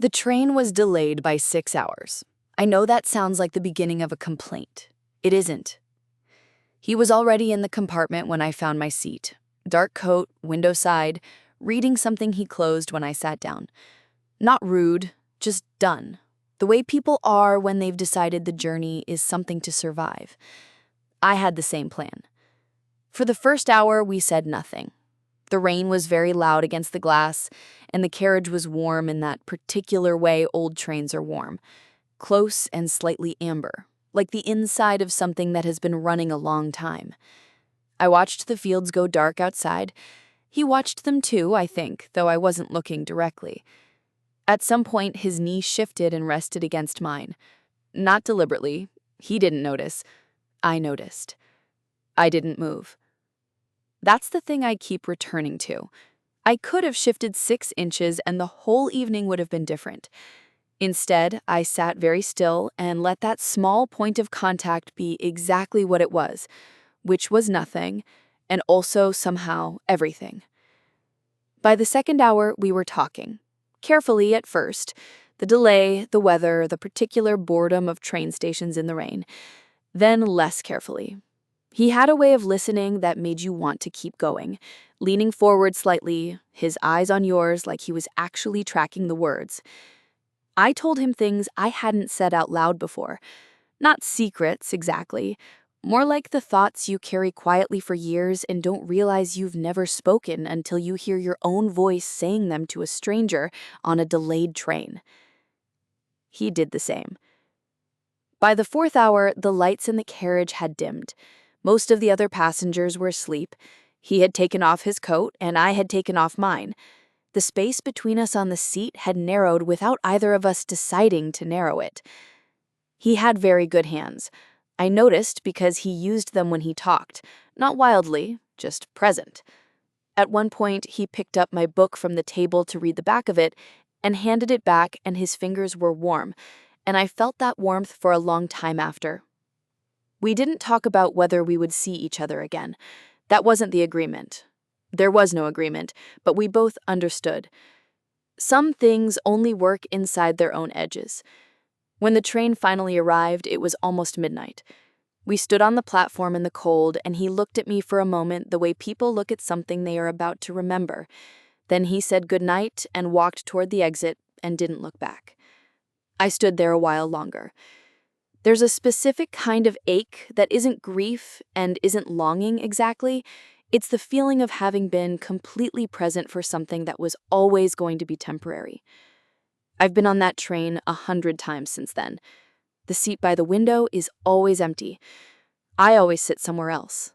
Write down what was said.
The train was delayed by 6 hours. I know that sounds like the beginning of a complaint. It isn't. He was already in the compartment when I found my seat. Dark coat, window side, reading something he closed when I sat down. Not rude, just done. The way people are when they've decided the journey is something to survive. I had the same plan. For the first hour, we said nothing. The rain was very loud against the glass, and the carriage was warm in that particular way old trains are warm. Close and slightly amber, like the inside of something that has been running a long time. I watched the fields go dark outside. He watched them too, I think, though I wasn't looking directly. At some point, his knee shifted and rested against mine. Not deliberately. He didn't notice. I noticed. I didn't move. That's the thing I keep returning to. I could have shifted 6 inches and the whole evening would have been different. Instead, I sat very still and let that small point of contact be exactly what it was, which was nothing, and also somehow everything. By the second hour, we were talking. Carefully at first, the delay, the weather, the particular boredom of train stations in the rain. Then less carefully. He had a way of listening that made you want to keep going, leaning forward slightly, his eyes on yours like he was actually tracking the words. I told him things I hadn't said out loud before. Not secrets, exactly. More like the thoughts you carry quietly for years and don't realize you've never spoken until you hear your own voice saying them to a stranger on a delayed train. He did the same. By the 4th hour, the lights in the carriage had dimmed. Most of the other passengers were asleep. He had taken off his coat, and I had taken off mine. The space between us on the seat had narrowed without either of us deciding to narrow it. He had very good hands. I noticed because he used them when he talked, not wildly, just present. At one point, he picked up my book from the table to read the back of it and handed it back, and his fingers were warm, and I felt that warmth for a long time after. We didn't talk about whether we would see each other again. That wasn't the agreement. There was no agreement, but we both understood. Some things only work inside their own edges. When the train finally arrived, it was almost midnight. We stood on the platform in the cold, and he looked at me for a moment the way people look at something they are about to remember. Then he said goodnight and walked toward the exit and didn't look back. I stood there a while longer. There's a specific kind of ache that isn't grief and isn't longing exactly. It's the feeling of having been completely present for something that was always going to be temporary. I've been on that train 100 times since then. The seat by the window is always empty. I always sit somewhere else.